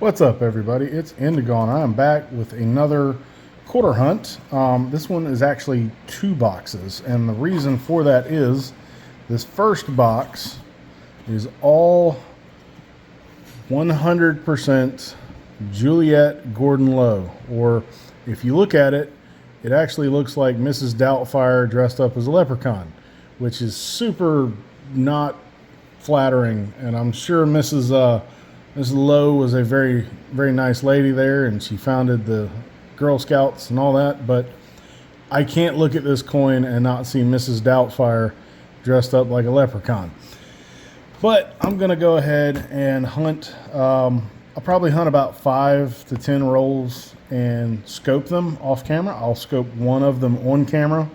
What's up, everybody? It's Indigo, and I am back with another quarter hunt. This one is actually 2 boxes, and the reason for that is this first box is all 100% Juliette Gordon Low, or if you look at it, it actually looks like Mrs. Doubtfire dressed up as a leprechaun, which is super not flattering, and I'm sure Mrs. Lowe was a very, very nice lady there, and she founded the Girl Scouts and all that, but I can't look at this coin and not see Mrs. Doubtfire dressed up like a leprechaun. But I'm going to go ahead and hunt. I'll probably hunt about 5 to 10 rolls and scope them off camera. I'll scope one of them on camera.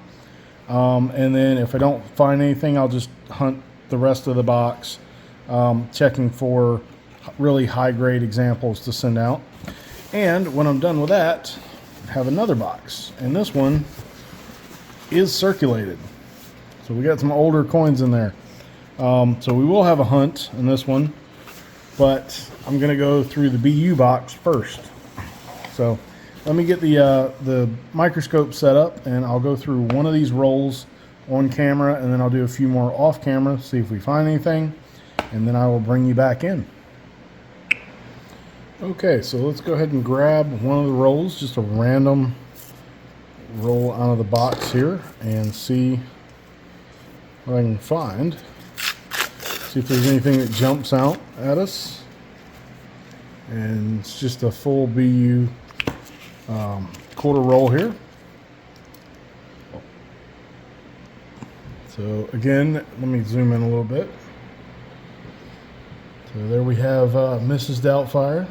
And then if I don't find anything, I'll just hunt the rest of the box, checking for really high-grade examples to send out. And when I'm done with that, have another box. And this one is circulated. So we got some older coins in there. So we will have a hunt in this one, but I'm going to go through the BU box first. So let me get the microscope set up, and I'll go through one of these rolls on camera, and then I'll do a few more off camera, see if we find anything, and then I will bring you back in. Okay, so let's go ahead and grab one of the rolls, just a random roll out of the box here, and see what I can find. See if there's anything that jumps out at us. And it's just a full BU quarter roll here. So again, let me zoom in a little bit. So there we have Mrs. Doubtfire.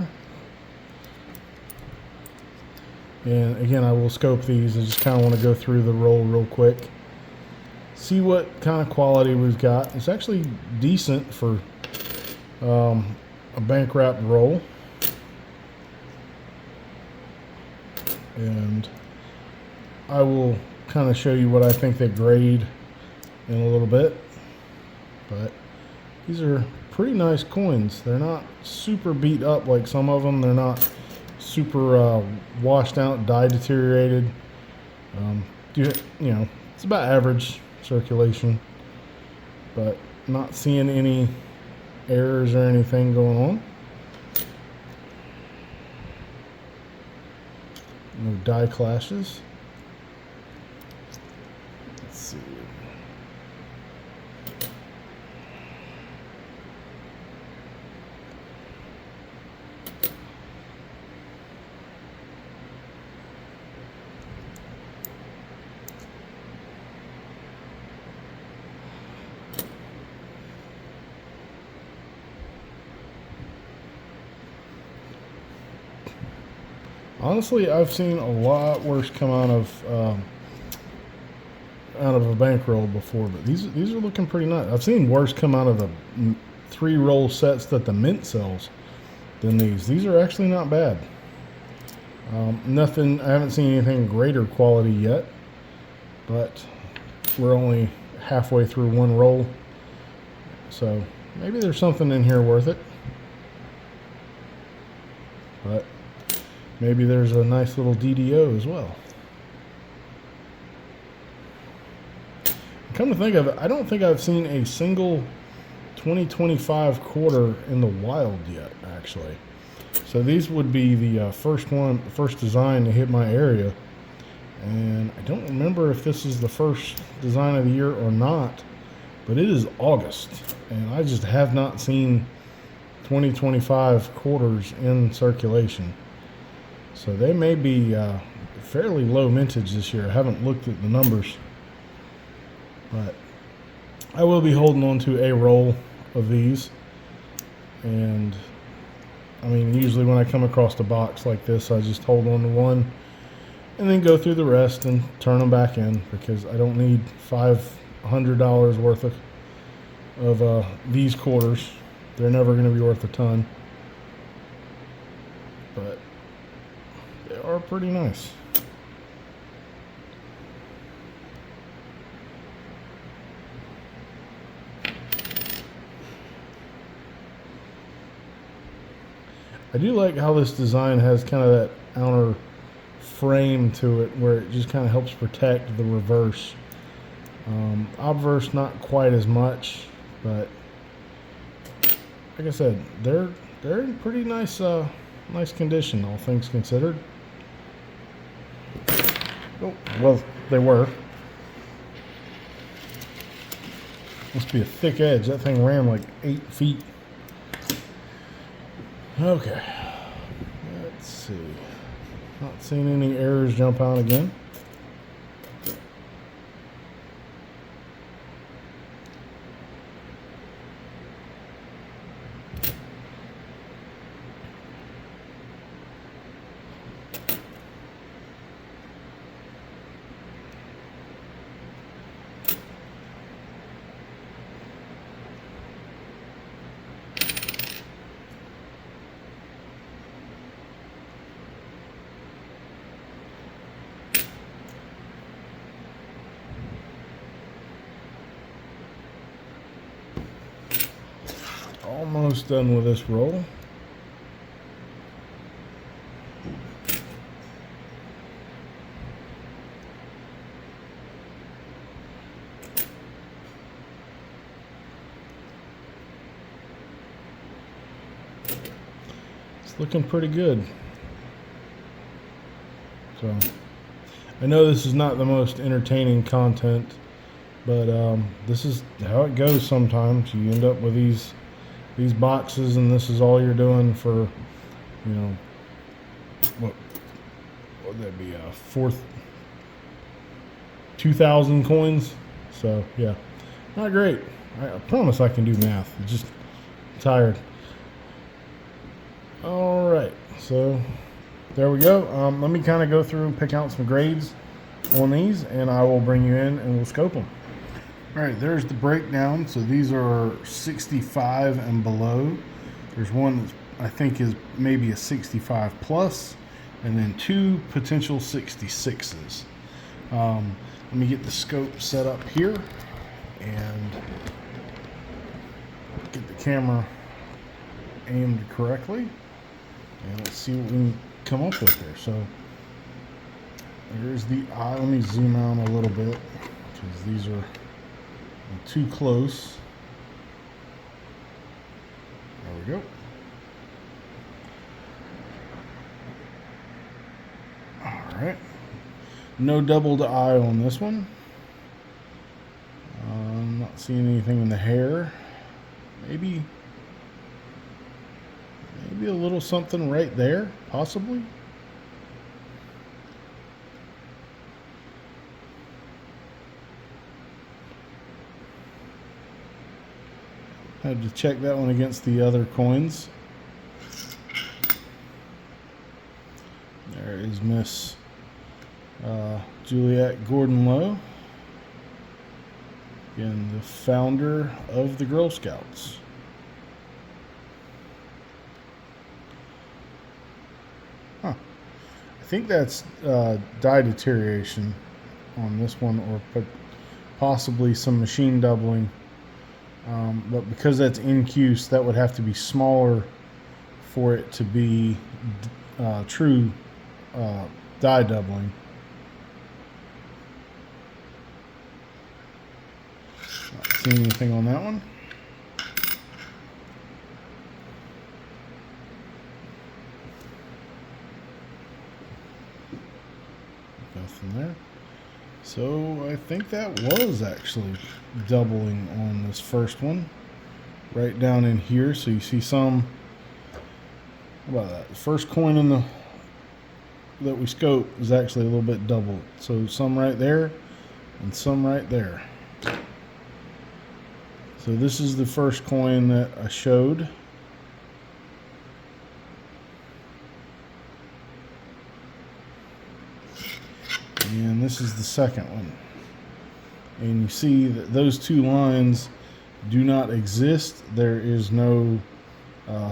And again, I will scope these. I just kind of want to go through the roll real quick. See what kind of quality we've got. It's actually decent for a bank wrapped roll. And I will kind of show you what I think they grade in a little bit. But these are pretty nice coins. They're not super beat up like some of them. They're not super washed out, dye deteriorated. You know, it's about average circulation, but not seeing any errors or anything going on. No dye clashes. Let's see. Honestly, I've seen a lot worse come out of a bankroll before, but these are looking pretty nice. I've seen worse come out of the 3 roll sets that the Mint sells than these. These are actually not bad. Nothing. I haven't seen anything greater quality yet, but we're only halfway through one roll, so maybe there's something in here worth it. But maybe there's a nice little DDO as well. Come to think of it, I don't think I've seen a single 2025 quarter in the wild yet, actually. So these would be the first design to hit my area. And I don't remember if this is the first design of the year or not, but it is August, and I just have not seen 2025 quarters in circulation. So they may be fairly low mintage this year. I haven't looked at the numbers, but I will be holding on to a roll of these. And I mean, usually when I come across a box like this, I just hold on to one and then go through the rest and turn them back in, because I don't need $500 worth of these quarters. They're never going to be worth a ton, but they are pretty nice. I do like how this design has kind of that outer frame to it where it just kind of helps protect the reverse. Obverse not quite as much, but like I said, they're in pretty nice nice condition, all things considered. Oh, well, they were. Must be a thick edge. That thing ran like 8 feet. Okay. Let's see. Not seeing any errors jump out again. Almost done with this roll. It's looking pretty good. So I know this is not the most entertaining content, but this is how it goes sometimes. You end up with these boxes, and this is all you're doing for, you know, what would that be, a fourth 2,000 coins. So yeah, not great. I promise I can do math. I'm just tired. All right, so there we go. Let me kind of go through and pick out some grades on these, and I will bring you in and we'll scope them. All right, there's the breakdown. So these are 65 and below. There's one that I think is maybe a 65 plus, and then 2 potential 66s. Let me get the scope set up here and get the camera aimed correctly. And let's see what we can come up with here. So here's the eye. Let me zoom out a little bit because these are too close. There we go. All right. No doubled eye on this one. I'm not seeing anything in the hair. Maybe a little something right there, possibly. Had to check that one against the other coins. There is Miss Juliette Gordon Low, again the founder of the Girl Scouts. Huh. I think that's dye deterioration on this one, or possibly some machine doubling. But because that's incuse, that would have to be smaller for it to be true dye doubling. Not seeing anything on that one. Nothing there. So I think that was actually doubling on this first one, right down in here. So you see some. How about that? The first coin in the that we scope is actually a little bit doubled. So some right there and some right there. So this is the first coin that I showed. And this is the second one. And you see that those two lines do not exist. There is no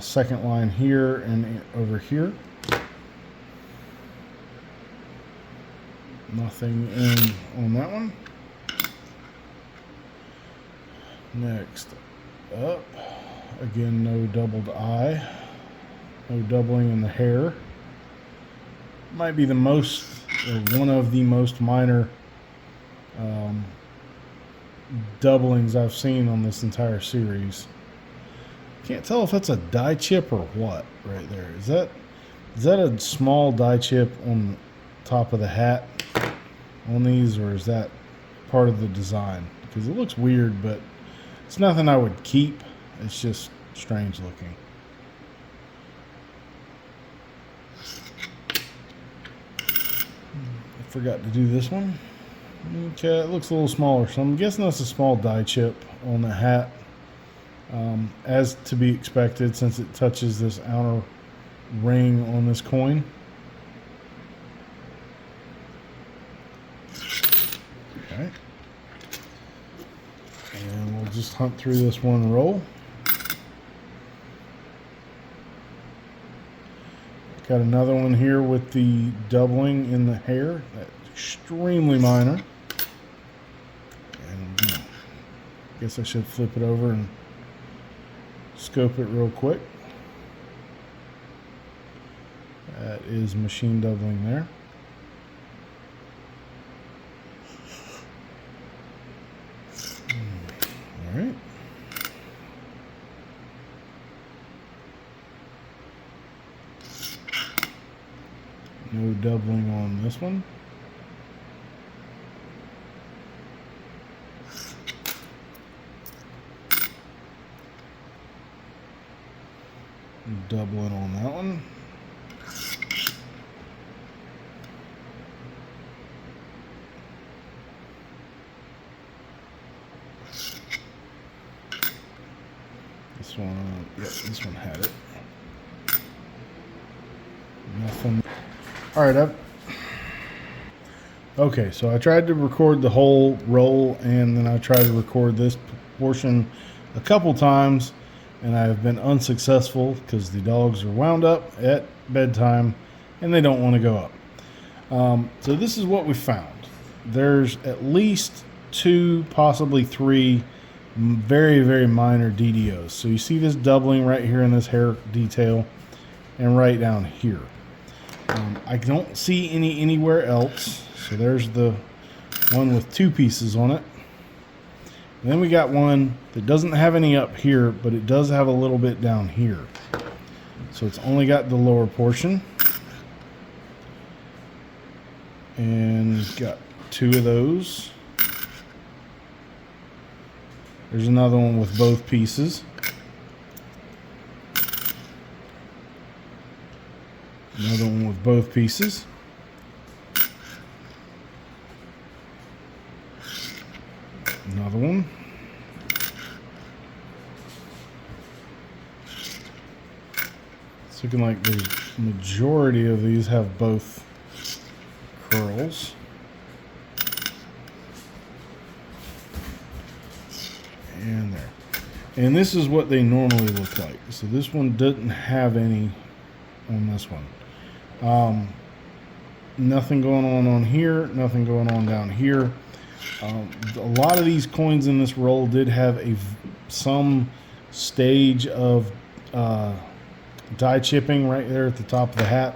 second line here and over here. Nothing in on that one. Next up, again, no doubled eye. No doubling in the hair. Might be the most, or one of the most minor doublings I've seen on this entire series. Can't tell if that's a die chip or what right there. Is that a small die chip on the top of the hat on these, or is that part of the design? Because it looks weird, but it's nothing I would keep. It's just strange looking. I forgot to do this one. Okay, it looks a little smaller, so I'm guessing that's a small die chip on the hat, as to be expected since it touches this outer ring on this coin. Okay. And we'll just hunt through this one roll. Got another one here with the doubling in the hair. That's extremely minor. And I guess I should flip it over and scope it real quick. That is machine doubling there. All right. No doubling on this one. Doubling on that one. This one, yep, this one had it. Nothing. All right, okay, so I tried to record the whole roll, and then I tried to record this portion a couple times, and I have been unsuccessful because the dogs are wound up at bedtime, and they don't want to go up. So this is what we found. There's at least 2, possibly 3 very, very minor DDOs. So you see this doubling right here in this hair detail and right down here. I don't see any anywhere else. So there's the one with 2 pieces on it. And then we got one that doesn't have any up here, but it does have a little bit down here. So it's only got the lower portion. And got 2 of those. There's another one with both pieces. Another one with both pieces. Another one. It's looking like the majority of these have both curls. And there. And this is what they normally look like. So this one doesn't have any on this one. Nothing going on here, nothing going on down here. A lot of these coins in this roll did have some stage of die chipping right there at the top of the hat.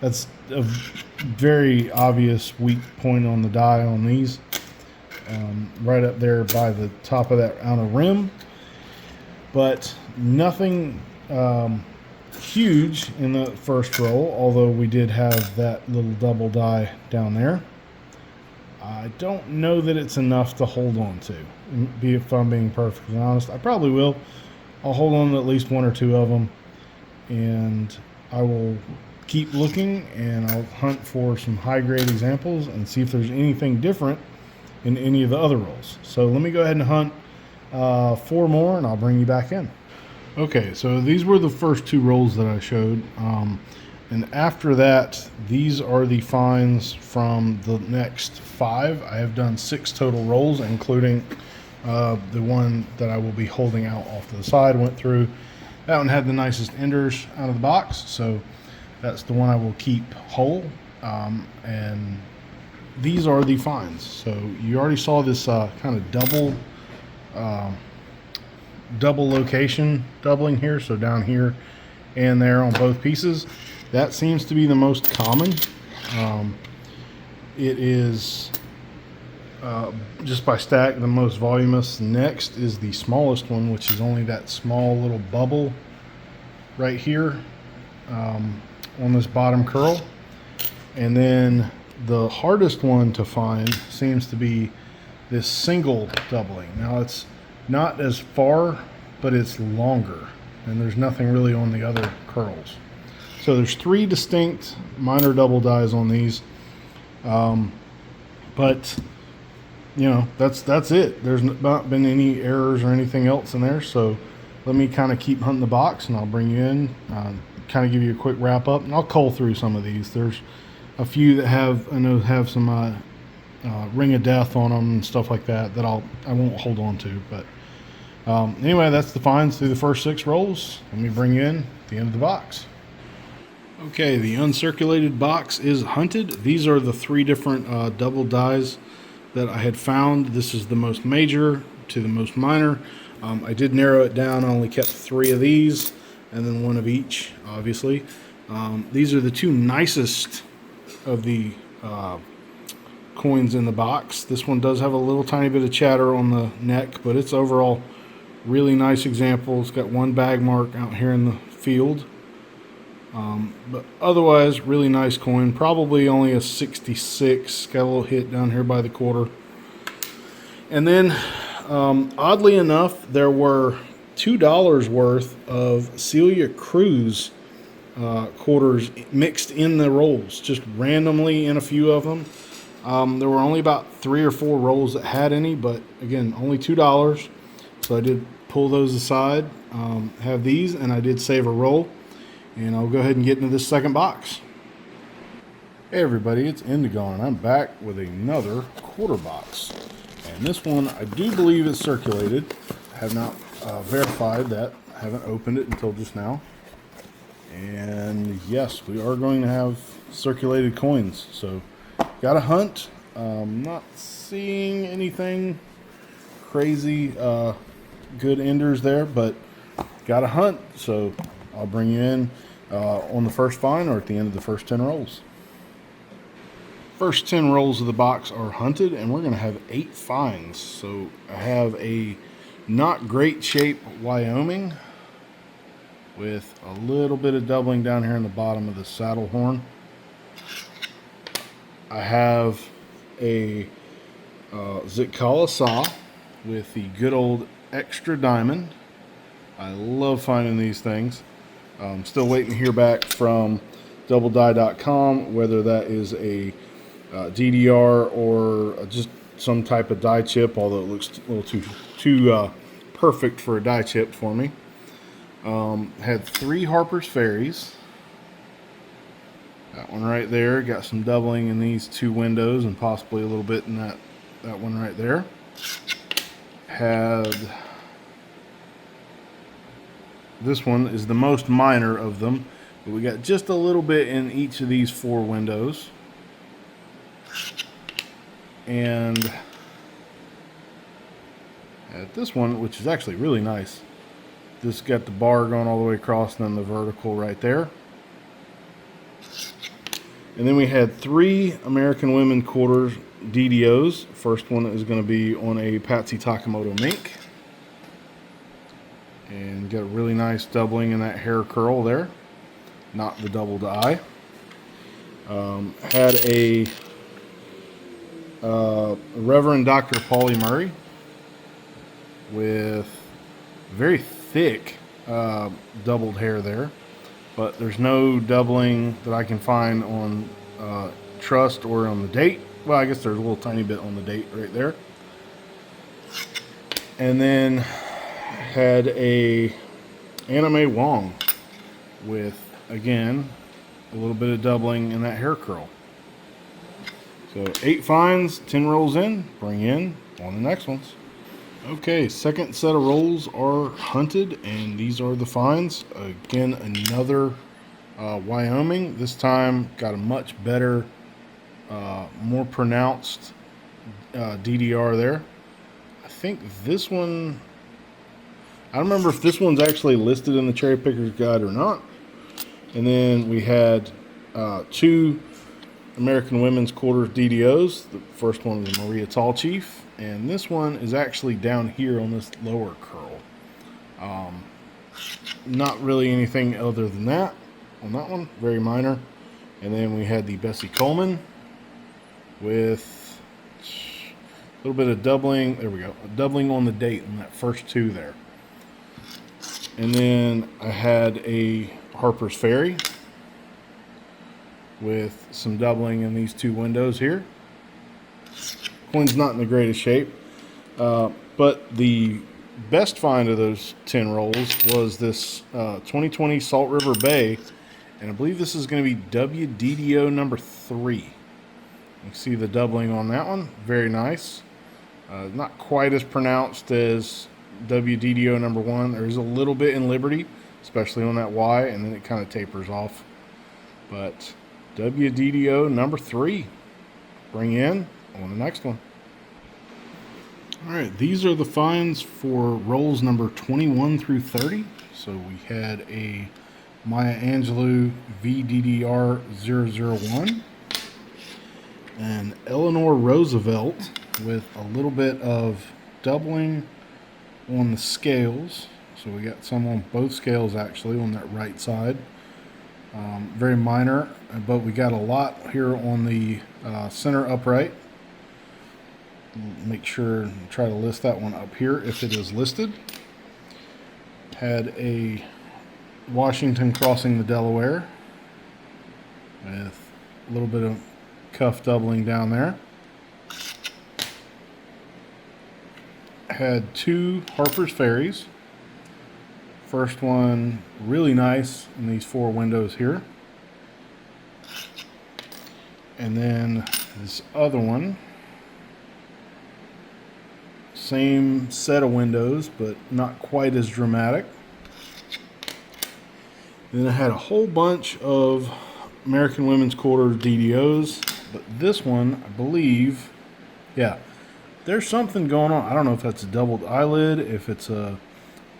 That's a very obvious weak point on the die on these. Right up there by the top of that outer rim. But nothing huge in the first roll, although we did have that little double die down there. I don't know that it's enough to hold on to, if I'm being perfectly honest. I probably will. I'll hold on to at least 1 or 2 of them, and I will keep looking, and I'll hunt for some high-grade examples and see if there's anything different in any of the other rolls. So let me go ahead and hunt 4 more, and I'll bring you back in. Okay, so these were the first 2 rolls that I showed, and after that, these are the finds from the next 5. I have done 6 total rolls, including the one that I will be holding out off to the side. Went through. That one had the nicest enders out of the box, so that's the one I will keep whole. And these are the finds. So you already saw this kind of double location doubling here. So down here and there on both pieces. That seems to be the most common. It is just by stack the most voluminous. Next is the smallest one, which is only that small little bubble right here on this bottom curl. And then the hardest one to find seems to be this single doubling. Now it's not as far, but it's longer, and there's nothing really on the other curls. So there's 3 distinct minor double dies on these, but you know, that's it. There's not been any errors or anything else in there. So let me kind of keep hunting the box, and I'll bring you in, kind of give you a quick wrap up, and I'll cull through some of these. There's a few that have some ring of death on them and stuff like that I won't hold on to. But anyway, that's the finds through the first 6 rolls. Let me bring you in at the end of the box. Okay, the uncirculated box is hunted. These are the 3 different double dies that I had found. This is the most major to the most minor. I did narrow it down. I only kept 3 of these and then 1 of each, obviously. These are the 2 nicest of the coins in the box. This one does have a little tiny bit of chatter on the neck, but it's overall really nice example. It's got 1 bag mark out here in the field. But otherwise, really nice coin. Probably only a 66. Got a little hit down here by the quarter. And then, oddly enough, there were $2 worth of Celia Cruz quarters mixed in the rolls, just randomly in a few of them. There were only about 3 or 4 rolls that had any, but again, only $2. So I did pull those aside, have these, and I did save a roll. And I'll go ahead and get into this second box. Hey everybody, it's Indigo, and I'm back with another quarter box. And this one, I do believe is circulated. I have not verified that. I haven't opened it until just now. And yes, we are going to have circulated coins. So, got a hunt. Not seeing anything crazy good enders there, but got a hunt. So, I'll bring you in on the first find or at the end of the first 10 rolls. First 10 rolls of the box are hunted, and we're going to have 8 finds. So I have a not great shape Wyoming with a little bit of doubling down here in the bottom of the saddle horn. I have a Zitkala saw with the good old extra diamond. I love finding these things. I'm still waiting to hear back from DoubleDie.com whether that is a DDR or just some type of die chip, although it looks a little too perfect for a die chip for me. Had 3 Harper's Ferries. That one right there. Got some doubling in these 2 windows and possibly a little bit in that one right there. Had... This one is the most minor of them, but we got just a little bit in each of these 4 windows. And at this one, which is actually really nice, this got the bar going all the way across and then the vertical right there. And then we had 3 American Women quarters DDOs. First one is going to be on a Patsy Takemoto mink. And got a really nice doubling in that hair curl there. Not the double die. Had a Reverend Dr. Paulie Murray with very thick doubled hair there. But there's no doubling that I can find on Trust or on the date. Well, I guess there's a little tiny bit on the date right there. And then had a Anime Wong with, again, a little bit of doubling in that hair curl. So 8 finds, 10 rolls in, bring in on the next ones. Okay, second set of rolls are hunted, and these are the finds. Again, another Wyoming. This time got a much better, more pronounced DDR there. I think this one, I don't remember if this one's actually listed in the Cherry Picker's Guide or not, And then we had two American Women's Quarters DDOs. The first one is Maria Tall Chief, and this one is actually down here on this lower curl. Not really anything other than that on that one, very minor. And then we had the Bessie Coleman with a little bit of doubling. There we go, a doubling on the date on that first two there. And then I had a Harper's Ferry with some doubling in these two windows here. Coin's not in the greatest shape, but the best find of those 10 rolls was this 2020 Salt River Bay, and I believe this is going to be WDDO number 3. You can see the doubling on that one, very nice. Not quite as pronounced as WDDO number 1. There's a little bit in Liberty, especially on that Y, and then it kind of tapers off. But WDDO number 3, bring in on the next one. All right, these are the finds for rolls number 21 through 30. So we had a Maya Angelou VDDR 001, and Eleanor Roosevelt with a little bit of doubling on the scales. So we got some on both scales actually on that right side. Very minor, but we got a lot here on the center upright. Make sure and try to list that one up here if it is listed. Had a Washington crossing the Delaware with a little bit of cuff doubling down there. Had two Harper's Ferries. First one really nice in these 4 windows here. And then this other one, same set of windows, but not quite as dramatic. Then I had a whole bunch of American Women's Quarters DDOs, but this one, I believe, yeah, there's something going on. I don't know if that's a doubled eyelid, if it's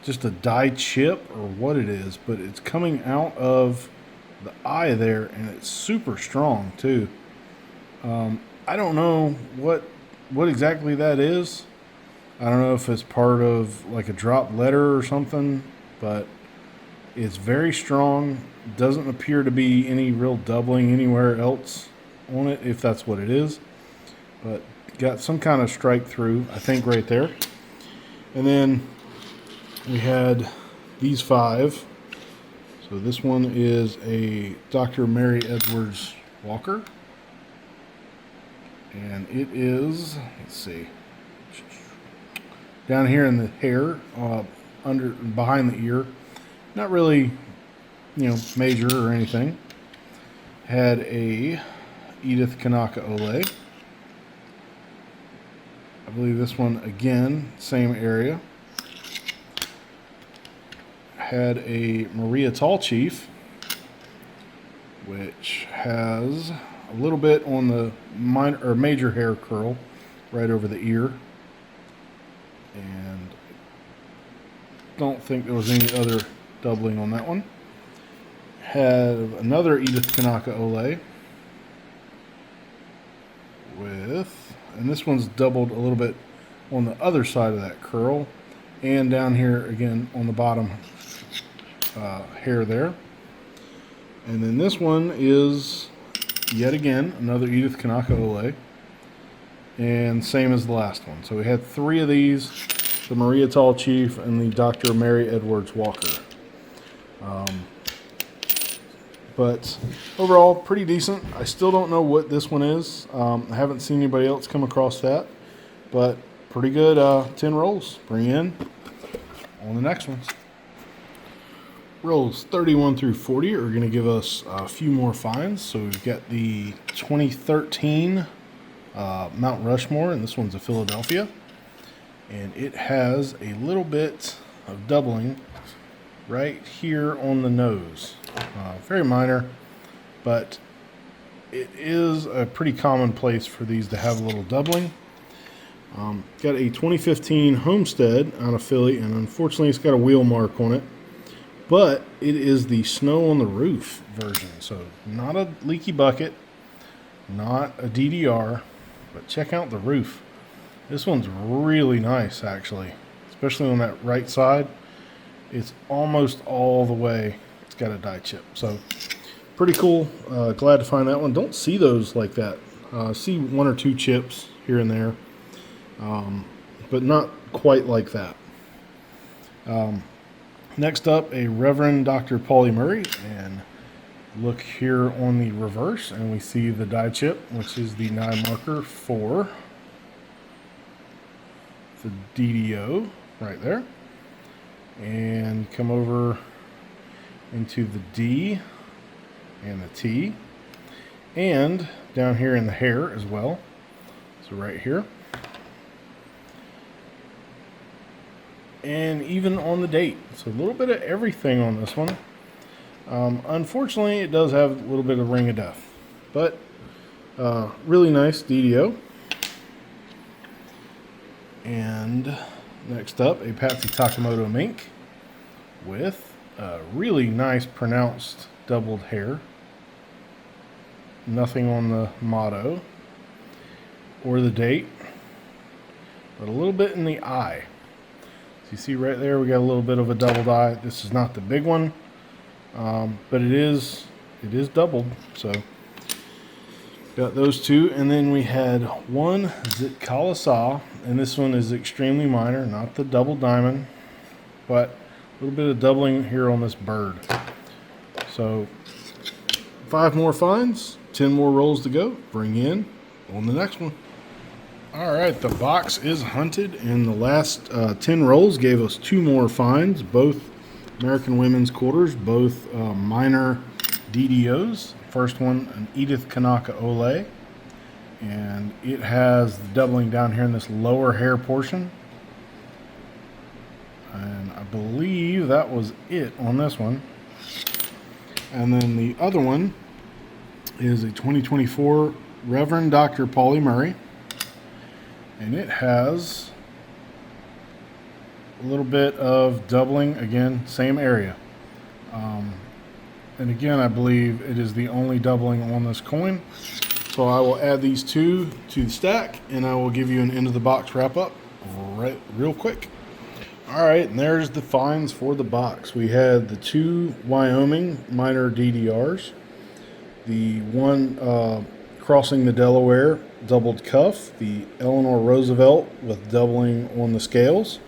just a die chip or what it is, but it's coming out of the eye there, and it's super strong too. I don't know what exactly that is. I don't know if it's part of like a drop letter or something, but it's very strong. Doesn't appear to be any real doubling anywhere else on it, if that's what it is, but got some kind of strike through, I think, right there. And then we had these 5. So this one is a Dr. Mary Edwards Walker, and it is, let's see, down here in the hair, behind the ear. Not really, major or anything. Had a Edith Kanaka Olay. I believe this one, again, same area. Had a Maria Tall Chief, which has a little bit on the minor or major hair curl right over the ear. And don't think there was any other doubling on that one. Had another Edith Kanaka Olay with, and this one's doubled a little bit on the other side of that curl, and down here again on the bottom hair there. And then this one is yet again another Edith Kanaka Olay, and same as the last one. So we had 3 of these, the Maria Tall Chief and the Dr. Mary Edwards Walker. But overall, pretty decent. I still don't know what this one is. I haven't seen anybody else come across that, but pretty good 10 rolls. Bring in on the next ones. Rolls 31 through 40 are going to give us a few more finds. So we've got the 2013 Mount Rushmore, and this one's a Philadelphia. And it has a little bit of doubling right here on the nose. Very minor, but it is a pretty common place for these to have a little doubling. Got a 2015 Homestead out of Philly, and unfortunately it's got a wheel mark on it. but it is the snow on the roof version. So not a leaky bucket, not a DDR, but check out the roof. This one's really nice, actually, especially on that right side. It's almost all the way. It's got a die chip, so pretty cool. Glad to find that one. Don't see those like that. See one or two chips here and there, but not quite like that. Next up, a Reverend Dr. Paulie Murray, and look here on the reverse, and we see the die chip, which is the die marker for the DDO right there, and come over into the D and the T, and down here in the hair as well. So right here, and even on the date. So a little bit of everything on this one. Unfortunately, it does have a little bit of ring of death, but really nice DDO. And next up, a Patsy Takemoto mink with a really nice pronounced doubled hair. Nothing on the motto or the date, but a little bit in the eye. So you see right there, we got a little bit of a doubled eye. This is not the big one, but it is doubled. So got those two, and then we had one Zitkala-Sa, and this one is extremely minor, not the double diamond, but a little bit of doubling here on this bird. So 5 more finds, 10 more rolls to go. Bring in on the next one. All right, the box is hunted, and the last 10 rolls gave us 2 more finds, both American women's quarters, both minor DDOs. First one, an Edith Kanaka Ole, and it has the doubling down here in this lower hair portion. And I believe that was it on this one. And then the other one is a 2024 Reverend Dr. Paulie Murray, and it has a little bit of doubling, again, same area. And again, I believe it is the only doubling on this coin. So I will add these two to the stack, and I will give you an end of the box wrap up real quick. All right, and there's the finds for the box. We had the 2 Wyoming minor DDRs, the one crossing the Delaware doubled cuff, the Eleanor Roosevelt with doubling on the scales,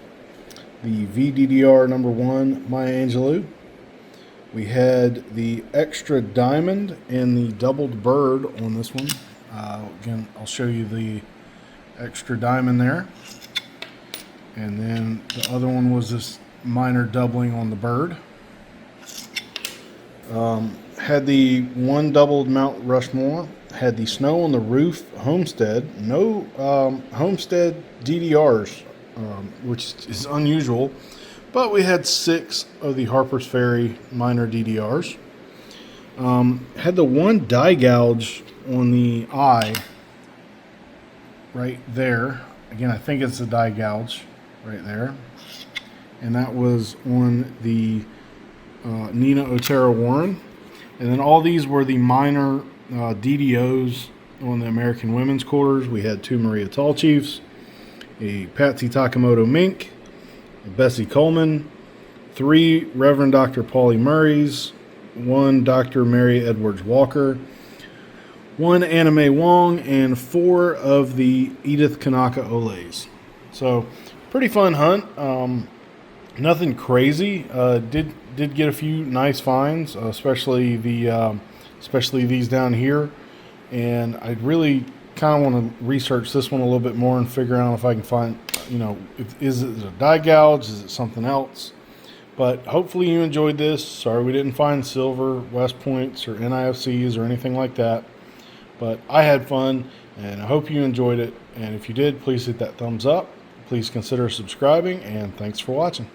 the VDDR number 1 Maya Angelou. We had the extra diamond and the doubled bird on this one. Again, I'll show you the extra diamond there. And then the other one was this minor doubling on the bird. Had the one doubled Mount Rushmore. Had the snow on the roof Homestead. No Homestead DDRs, which is unusual. But we had 6 of the Harper's Ferry minor DDRs. Had the one die gouge on the eye right there. Again, I think it's a die gouge right there. And that was on the Nina Otero Warren. And then all these were the minor DDOs on the American women's quarters. We had 2 Maria Tall Chiefs, a Patsy Takemoto mink, a Bessie Coleman, 3 Reverend Dr. Paulie Murrays, 1 Dr. Mary Edwards Walker, 1 Anna Mae Wong, and 4 of the Edith Kanaka Oles. So pretty fun hunt. Nothing crazy. Did get a few nice finds, especially these down here. And I really kind of want to research this one a little bit more and figure out if I can find, is it a die gouge? Is it something else? But hopefully you enjoyed this. Sorry we didn't find silver, West Points, or NIFCs or anything like that. But I had fun, and I hope you enjoyed it. And if you did, please hit that thumbs up. Please consider subscribing, and thanks for watching.